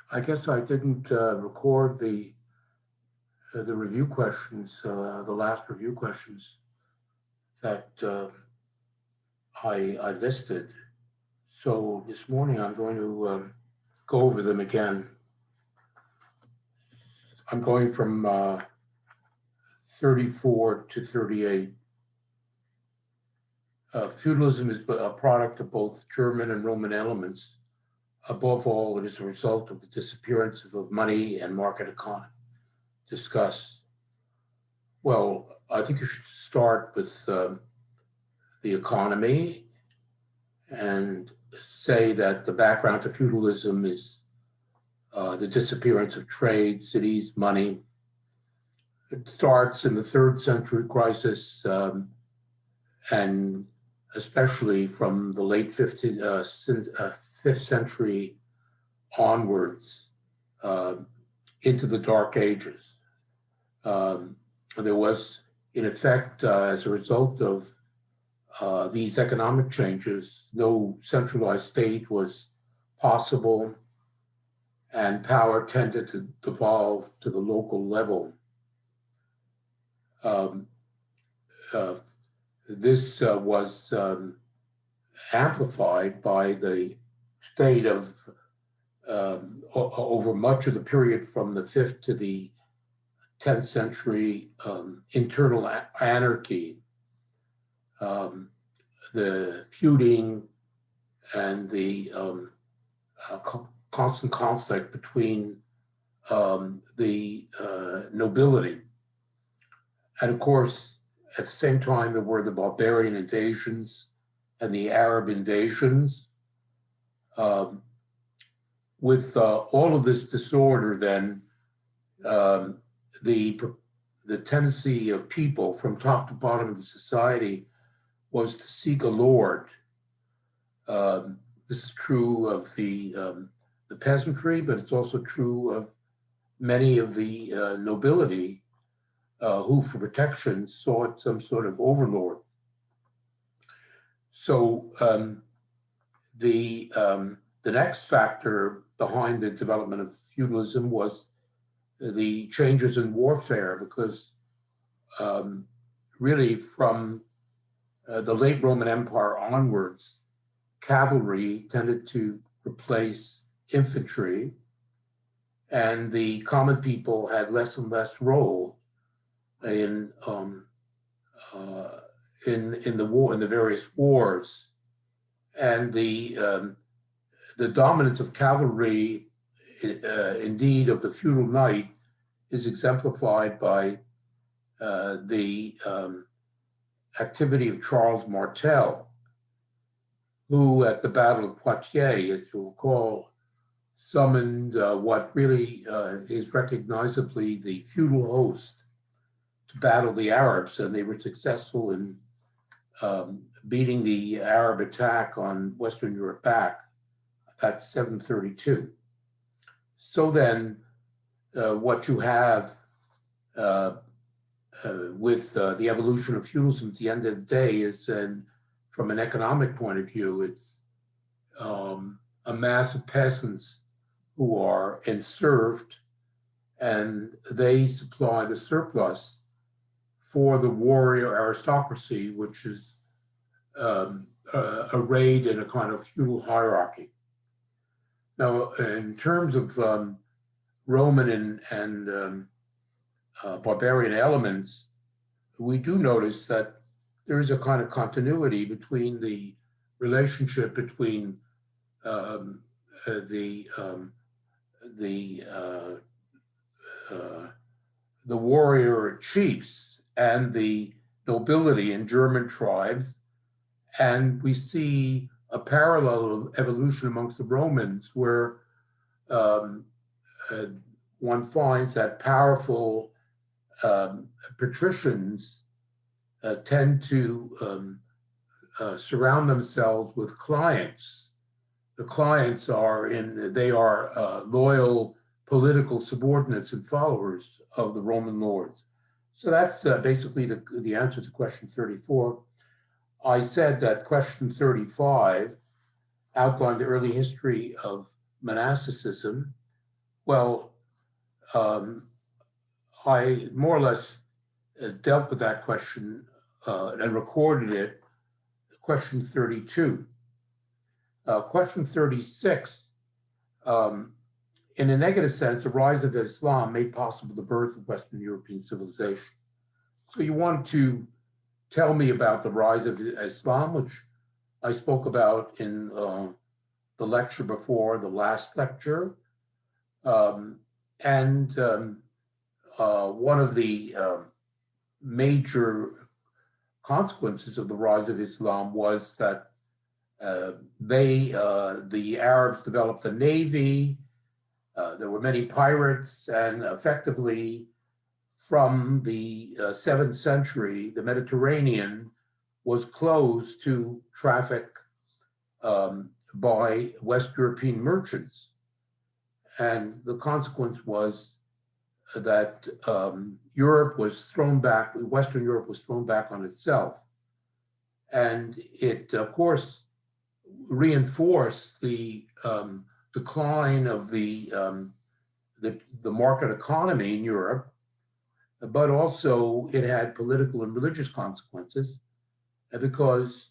I guess I didn't record the review questions, the last review questions that I listed. So this morning I'm going to go over them again. I'm going from 34 to 38. Feudalism is a product of both German and Roman elements. Above all, it is a result of the disappearance of money and market economy. Discuss. Well, I think you should start with the economy and say that the background to feudalism is the disappearance of trade, cities, money. It starts in the 3rd century crisis, and especially from the late 5th century onwards into the Dark Ages. There was, in effect, as a result of these economic changes, no centralized state was possible, and power tended to devolve to the local level. This was amplified by the state of over much of the period from the 5th to the 10th century internal anarchy, the feuding and the constant conflict between the nobility. And of course, at the same time, there were the barbarian invasions and the Arab invasions. With all of this disorder, then, the tendency of people from top to bottom of the society was to seek a lord. This is true of the peasantry, but it's also true of many of the nobility who, for protection, sought some sort of overlord. So the next factor behind the development of feudalism was the changes in warfare, because really from the late Roman Empire onwards, cavalry tended to replace infantry, and the common people had less and less role in the war, in the various wars, and the dominance of cavalry, indeed of the feudal knight, is exemplified by the activity of Charles Martel, who at the Battle of Poitiers, as you'll recall, summoned what really is recognizably the feudal host to battle the Arabs, and they were successful in beating the Arab attack on Western Europe back. That's 732. So then what you have with the evolution of feudalism at the end of the day is, from an economic point of view, it's a mass of peasants who are enserved, and they supply the surplus for the warrior aristocracy, which is arrayed in a kind of feudal hierarchy. Now, in terms of Roman and barbarian elements, we do notice that there is a kind of continuity between the relationship between the warrior chiefs and the nobility in German tribes, and we see a parallel evolution amongst the Romans, where one finds that powerful patricians tend to surround themselves with clients. The clients are loyal political subordinates and followers of the Roman lords. So that's basically the answer to question 34. I said that question 35 outlined the early history of monasticism, Well, I more or less dealt with that question and recorded it, question 32. Question 36, in a negative sense, the rise of Islam made possible the birth of Western European civilization. So you want to tell me about the rise of Islam, which I spoke about in the lecture before, the last lecture. One of the major consequences of the rise of Islam was that the Arabs developed a navy. There were many pirates, and effectively, from the 7th century, the Mediterranean was closed to traffic by West European merchants. And the consequence was that Europe was thrown back, Western Europe was thrown back on itself. And it, of course, reinforced the decline of the market economy in Europe, but also it had political and religious consequences because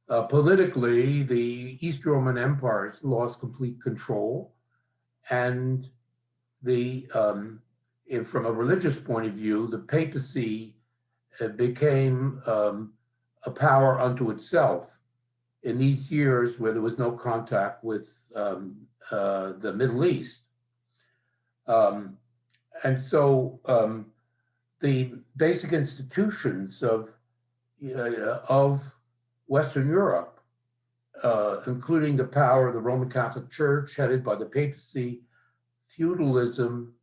politically, the East Roman empires lost complete control, and from a religious point of view, the papacy became a power unto itself in these years where there was no contact with the Middle East. And so the basic institutions of Western Europe, including the power of the Roman Catholic Church headed by the papacy, feudalism,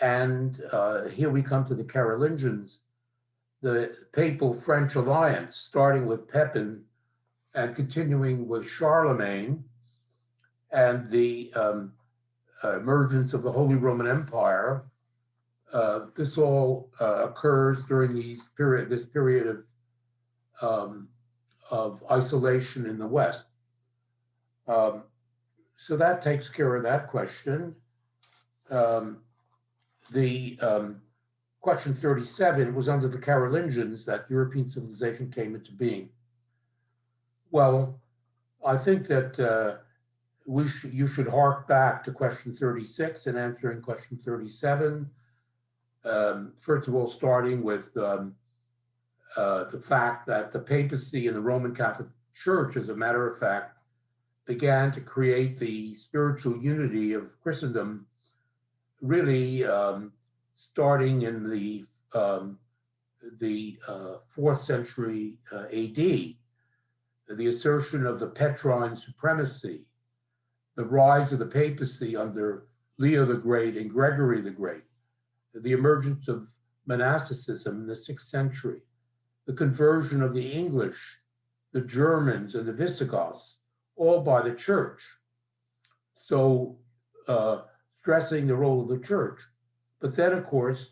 and here we come to the Carolingians, the papal-French alliance, starting with Pepin and continuing with Charlemagne, and the emergence of the Holy Roman Empire. This all occurs during this period of isolation in the West. So that takes care of that question. Question 37 was under the Carolingians that European civilization came into being. Well, I think that you should hark back to question 36 and answering question 37. First of all, starting with the fact that the papacy and the Roman Catholic Church, as a matter of fact, began to create the spiritual unity of Christendom, really starting in the 4th century AD. The assertion of the Petrine supremacy, the rise of the papacy under Leo the Great and Gregory the Great, the emergence of monasticism in the 6th century, the conversion of the English, the Germans, and the Visigoths, all by the church. So stressing the role of the church. But then, of course,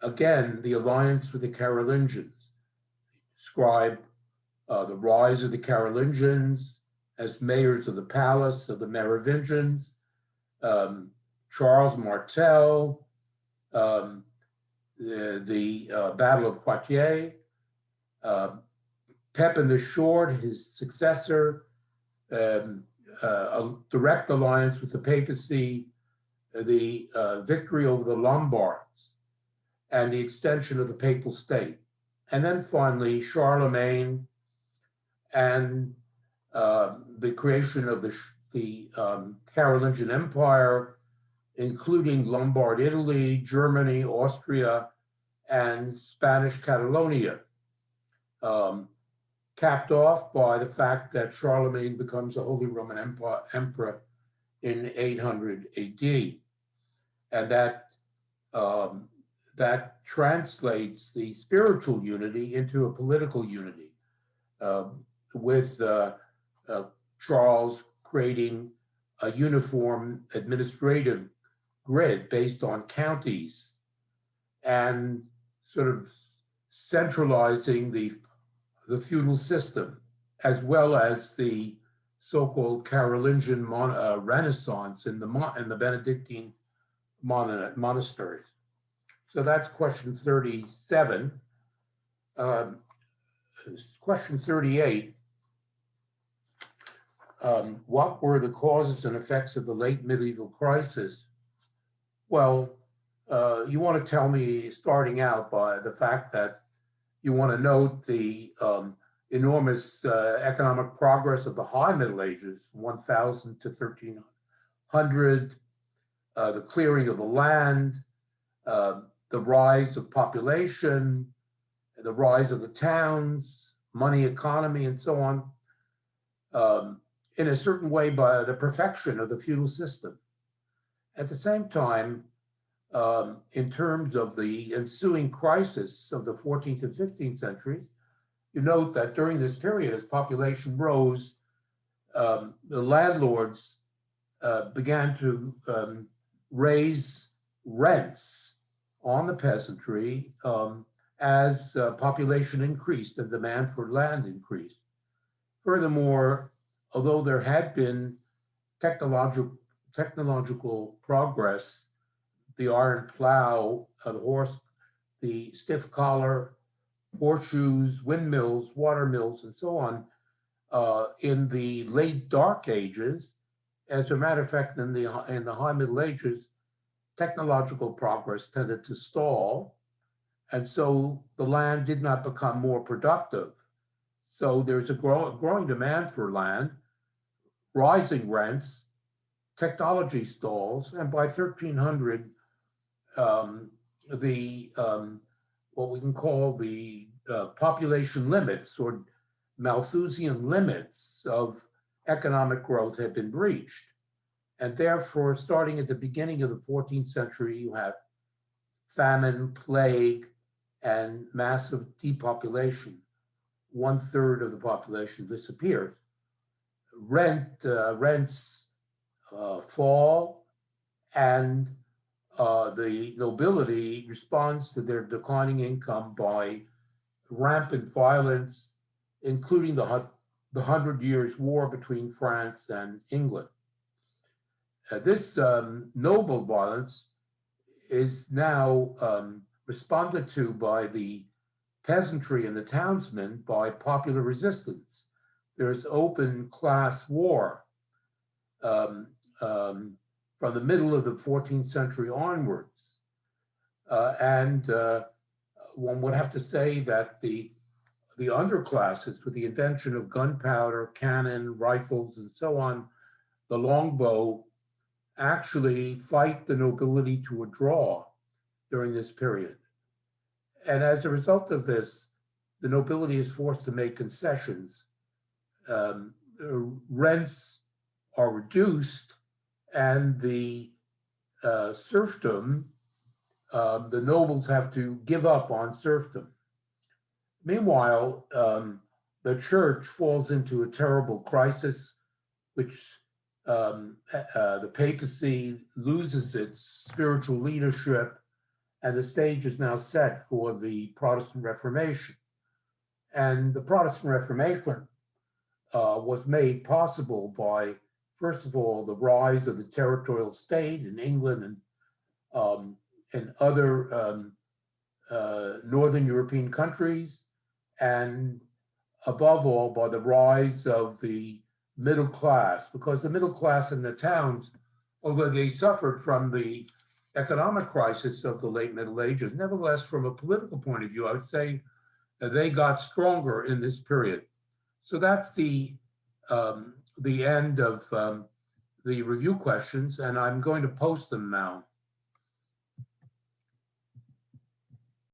again, the alliance with the Carolingians. Describe the rise of the Carolingians as mayors of the palace of the Merovingians, Charles Martel, the Battle of Poitiers, Pepin the Short, his successor, a direct alliance with the papacy, the victory over the Lombards, and the extension of the papal state. And then finally, Charlemagne and the creation of the Carolingian Empire, including Lombard Italy, Germany, Austria, and Spanish Catalonia, capped off by the fact that Charlemagne becomes the Holy Roman Emperor in 800 AD. And that translates the spiritual unity into a political unity, with Charles creating a uniform administrative grid based on counties and sort of centralizing the feudal system, as well as the so-called Carolingian Renaissance in the Benedictine monasteries. So that's question 37. Question 38. What were the causes and effects of the late medieval crisis? Well, you want to tell me, starting out, by the fact that you want to note the enormous economic progress of the High Middle Ages, 1000 to 1300, the clearing of the land, the rise of population, the rise of the towns, money economy, and so on, in a certain way by the perfection of the feudal system. At the same time, in terms of the ensuing crisis of the 14th and 15th centuries, you note that during this period, as population rose, the landlords began to raise rents on the peasantry as population increased and demand for land increased. Furthermore, although there had been technological progress, the iron plow, the horse, the stiff collar, horseshoes, windmills, water mills, and so on, in the late Dark Ages. As a matter of fact, in the High Middle Ages, technological progress tended to stall, and so the land did not become more productive. So there's a growing demand for land, rising rents, technology stalls, and by 1300, what we can call the population limits or Malthusian limits of economic growth had been breached. And therefore, starting at the beginning of the 14th century, you have famine, plague, and massive depopulation. 1/3 of the population disappears. Rents fall, and the nobility responds to their declining income by rampant violence, including the 100 Years' War between France and England. This noble violence is now responded to by the peasantry and the townsmen by popular resistance. There's open class war from the middle of the 14th century onwards. And one would have to say that the underclasses, with the invention of gunpowder, cannon, rifles, and so on, the longbow, actually fight the nobility to a draw during this period. And as a result of this, the nobility is forced to make concessions. Rents are reduced, and the serfdom, the nobles have to give up on serfdom. Meanwhile, the church falls into a terrible crisis, which the papacy loses its spiritual leadership, and the stage is now set for the Protestant Reformation. And the Protestant Reformation was made possible by, first of all, the rise of the territorial state in England and other Northern European countries, and above all, by the rise of the middle class, because the middle class in the towns, although they suffered from the economic crisis of the late Middle Ages, nevertheless, from a political point of view, I would say that they got stronger in this period. So that's the end of the review questions, and I'm going to post them now.